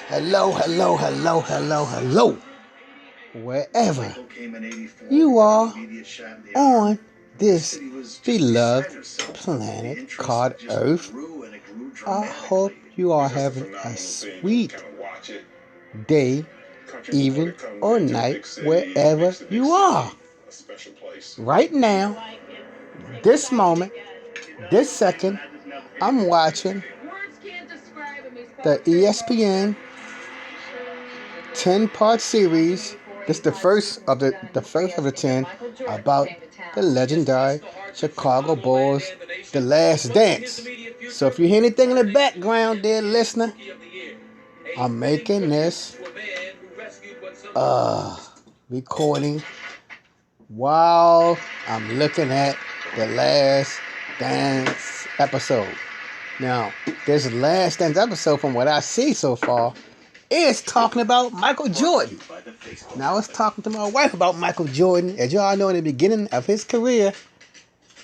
Hello, hello, hello, hello, hello. Wherever you are on this beloved planet called Earth, I hope you are having a sweet day, even or night, wherever you are. Right now, this moment, this second, I'm watching the ESPN 10-part series. This is the first of the 10 about the legendary Chicago Bulls, The Last Dance. So if you hear anything in the background there, listener, I'm making this recording while I'm looking at the Last Dance episode. Now, this Last Dance episode, from what I see so far, is talking about Michael Jordan. Now, I was talking to my wife about Michael Jordan. As y'all know, in the beginning of his career,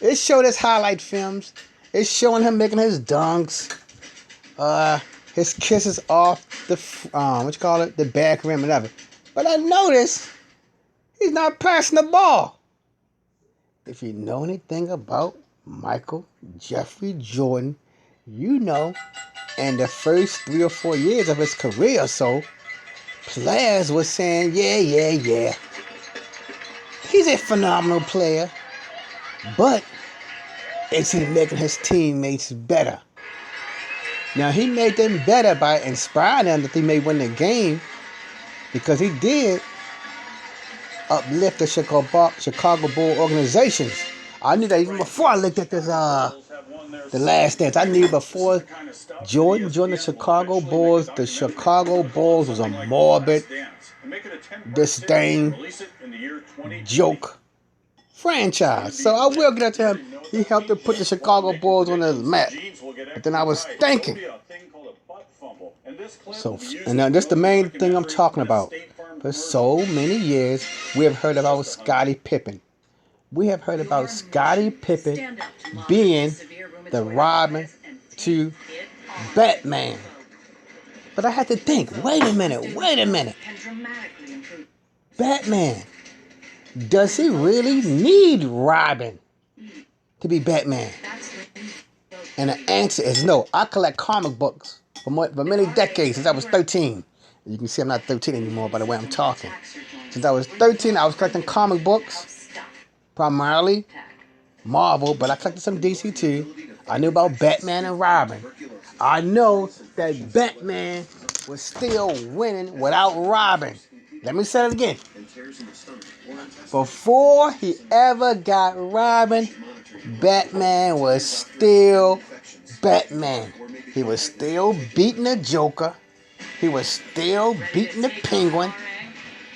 it showed us highlight films. It's showing him making his dunks, his kisses off the the back rim and whatever. But I noticed he's not passing the ball. If you know anything about Michael Jeffrey Jordan, you know, in the first 3 or 4 years of his career or so, players were saying, yeah. He's a phenomenal player, but is he making his teammates better? Now, he made them better by inspiring them that they may win the game, because he did uplift the Chicago Bull organizations. I knew that even before I looked at this, The Last Dance. I knew before Jordan joined the Chicago Bulls was a morbid, disdain, joke franchise. So I will get to him. He helped to put the Chicago Bulls on the map. But then I was thinking. And now this is the main thing I'm talking about. For so many years, we have heard about Scottie Pippen. We have heard about Scottie Pippen being the Robin to Batman. But I had to think, wait a minute. Batman, does he really need Robin to be Batman? And the answer is no. I collect comic books for many decades, since I was 13. You can see I'm not 13 anymore by the way I'm talking. Since I was 13, I was collecting comic books, primarily Marvel, but I collected some DC too. I knew about Batman and Robin. I know that Batman was still winning without Robin. Let me say it again. Before he ever got Robin, Batman was still Batman. He was still beating the Joker. He was still beating the Penguin.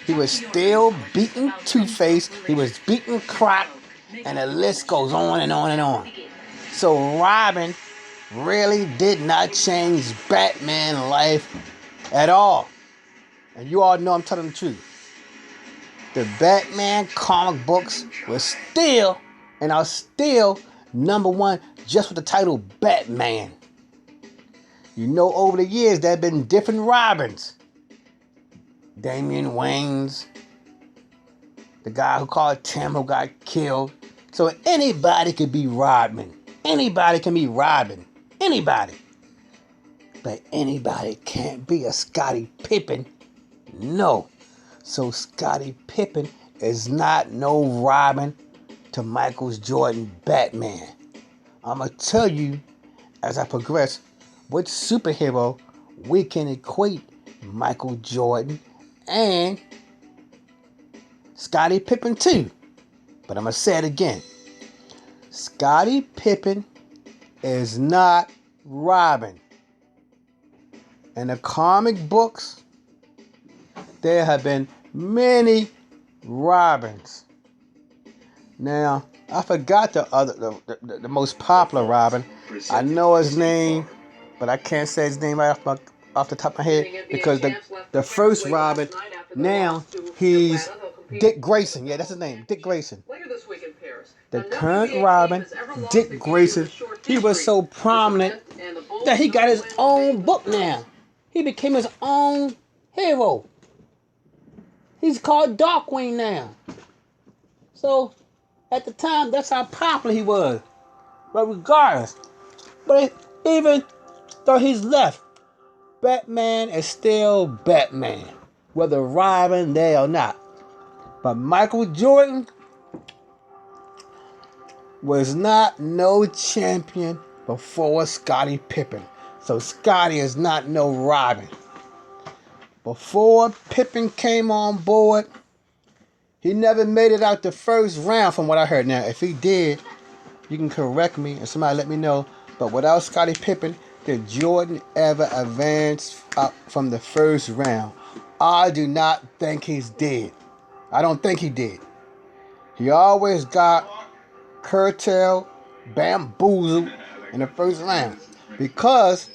He was still beating Two-Face. He was beating Croc. And the list goes on and on and on. So Robin really did not change Batman's life at all. And you all know I'm telling the truth. The Batman comic books were still, and are still, number one just with the title Batman. You know, over the years there have been different Robins. Damian Wayans, the guy who called Tim who got killed. So anybody could be Robin. Anybody can be Robin. Anybody. But anybody can't be a Scottie Pippen. No. So Scottie Pippen is not no Robin to Michael Jordan Batman. I'm going to tell you as I progress what superhero we can equate Michael Jordan and Scottie Pippen too. But I'm going to say it again. Scottie Pippen is not Robin. In the comic books, there have been many Robins. Now, I forgot the most popular Robin. I know his name, but I can't say his name right off the top of my head, because the first Robin, now he's Dick Grayson. Yeah, that's his name, Dick Grayson. The current Robin, Dick Grayson, he was so prominent that he got his own book now. He became his own hero. He's called Darkwing now. So, at the time, that's how popular he was. But regardless, even though he's left, Batman is still Batman, whether Robin there or not. But Michael Jordan was not no champion before Scottie Pippen. So Scottie is not no Robin. Before Pippen came on board, he never made it out the first round from what I heard. Now, if he did, you can correct me and somebody let me know. But without Scottie Pippen, did Jordan ever advance up from the first round? I do not think he's dead. I don't think he did. He always got curtailed, bamboozled in the first round because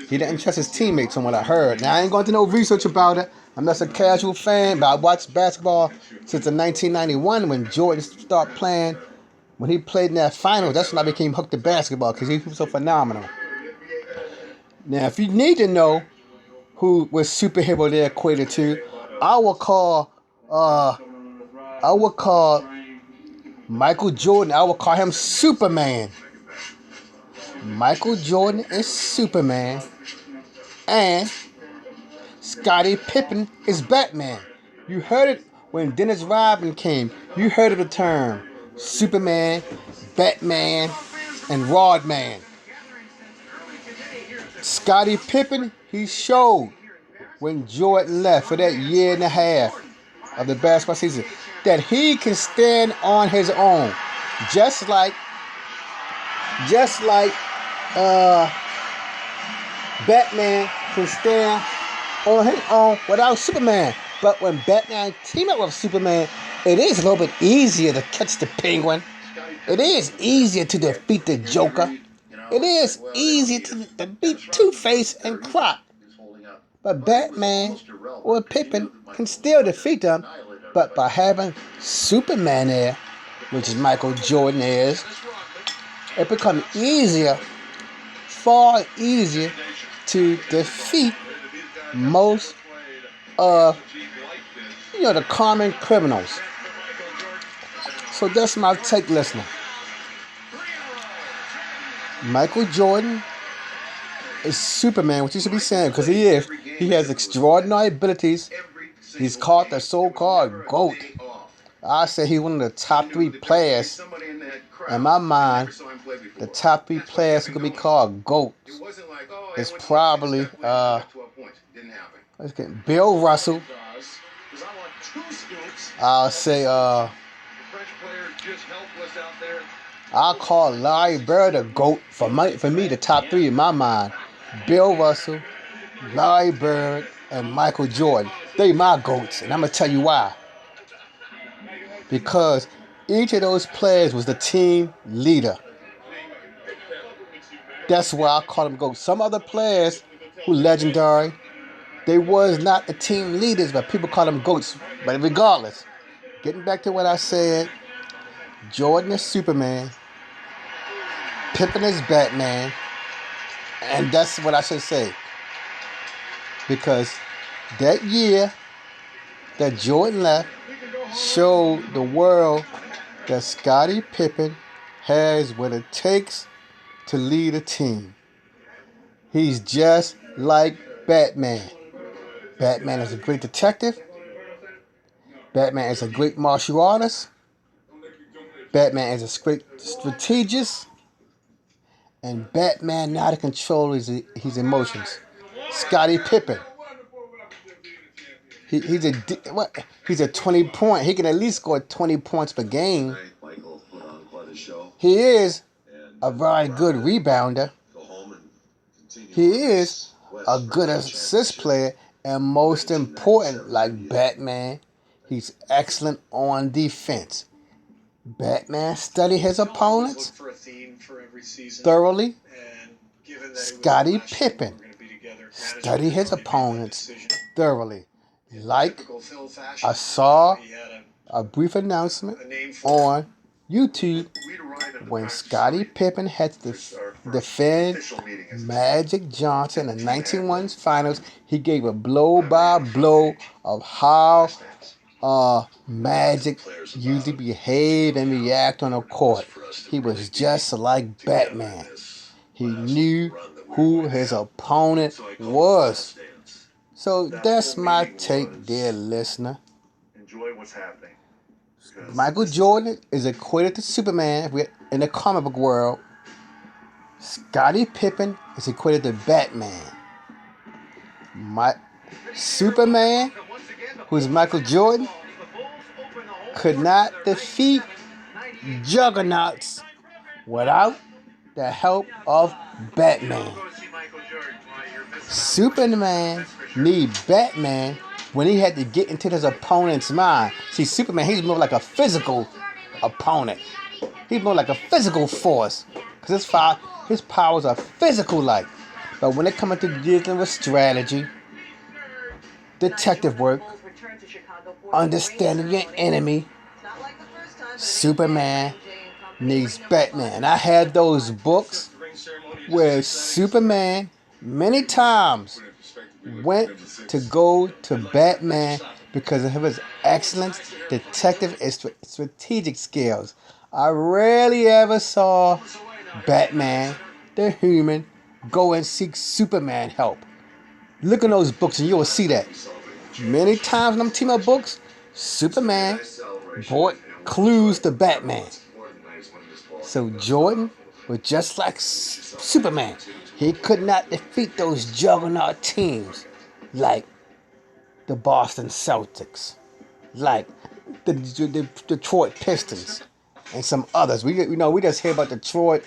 he didn't trust his teammates from what I heard. Now, I ain't going to do no research about it. I'm just a casual fan, but I watched basketball since the 1991 when Jordan started playing. When he played in that final, that's when I became hooked to basketball because he was so phenomenal. Now, if you need to know who was superhero they equated to, I would call Michael Jordan. I would call him Superman. Michael Jordan is Superman, and Scottie Pippen is Batman. You heard it when Dennis Rodman came. You heard of the term Superman, Batman, and Rodman. Scottie Pippen, he showed when Jordan left for that year and a half of the basketball season that he can stand on his own, just like Batman can stand on his own without Superman. But when Batman team up with Superman, it is a little bit easier to catch the Penguin. It is easier to defeat the Joker. It is easier to beat Two-Face and Croc. But Batman or Pippen can still defeat them. But by having Superman there, which is Michael Jordan is, it becomes easier, far easier to defeat most of the common criminals. So that's my take, listener. Michael Jordan is Superman, which you should be saying, because he is. He has extraordinary abilities. He's called the so-called GOAT. I say he's one of the top 3 players. In my mind, the top 3 players who could be called GOAT is probably Bill Russell. I'll say I'll call Larry Bird a GOAT. For me, the top 3 in my mind: Bill Russell, Larry Bird, and Michael Jordan. They my GOATs, and I'm gonna tell you why. Because each of those players was the team leader. That's why I call them GOATs. Some other players who legendary, they was not the team leaders, but people call them GOATs. But regardless, getting back to what I said, Jordan is Superman, Pippen is Batman, and that's what I should say. Because that year that Jordan left showed the world that Scottie Pippen has what it takes to lead a team. He's just like Batman. Batman is a great detective. Batman is a great martial artist. Batman is a great strategist. And Batman know how to control his emotions. Scottie Pippen. He's a 20-point. He can at least score 20 points per game. He is a very good rebounder. He is a good assist player. And most important, like Batman, he's excellent on defense. Batman studied his opponents thoroughly. Scottie Pippen studied his opponents thoroughly. Like I saw a brief announcement on YouTube when Scottie Pippen had to defend Magic Johnson in the 1901 finals. He gave a blow-by-blow of how Magic usually behave and react on a court. He was just like Batman. He knew who his opponent was. So that's my take, dear listener. Michael Jordan is equated to Superman in the comic book world. Scottie Pippen is equated to Batman. Superman, who's Michael Jordan, could not defeat juggernauts without the help of Batman. Superman need Batman when he had to get into his opponent's mind. See, Superman, he's more like a physical opponent. He's more like a physical force. Because his powers are physical-like. But when it comes to dealing with strategy, detective work, understanding your enemy, Superman needs Batman. I had those books where Superman many times went to go to Batman because of his excellent detective and strategic skills. I rarely ever saw Batman, the human, go and seek Superman help. Look in those books and you will see that. Many times in them team up books, Superman brought clues to Batman. So Jordan was just like Superman. He could not defeat those juggernaut teams like the Boston Celtics, like the Detroit Pistons, and some others. We just hear about Detroit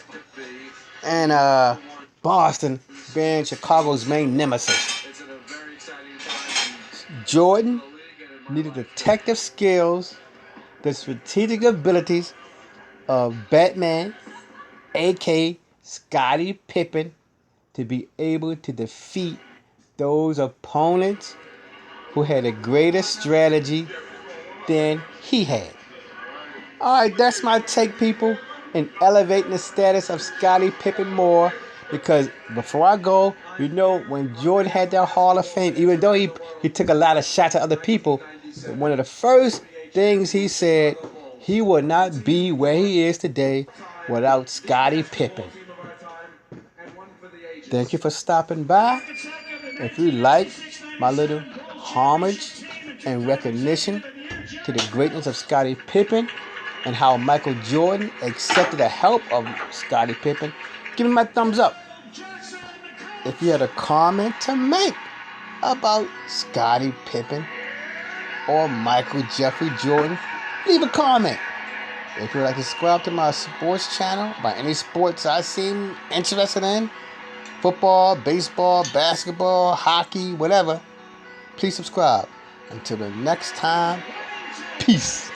and Boston being Chicago's main nemesis. Jordan needed detective skills, the strategic abilities of Batman, a.k.a. Scottie Pippen, to be able to defeat those opponents who had a greater strategy than he had. Alright, that's my take, people, in elevating the status of Scottie Pippen more. Because before I go, when Jordan had that Hall of Fame, even though he took a lot of shots at other people, one of the first things he said, he would not be where he is today without Scottie Pippen. Thank you for stopping by. If you like my little homage and recognition to the greatness of Scottie Pippen and how Michael Jordan accepted the help of Scottie Pippen, give me my thumbs up. If you had a comment to make about Scottie Pippen or Michael Jeffrey Jordan, leave a comment. If you would like to subscribe to my sports channel about any sports I seem interested in, football, baseball, basketball, hockey, whatever, please subscribe. Until the next time, peace.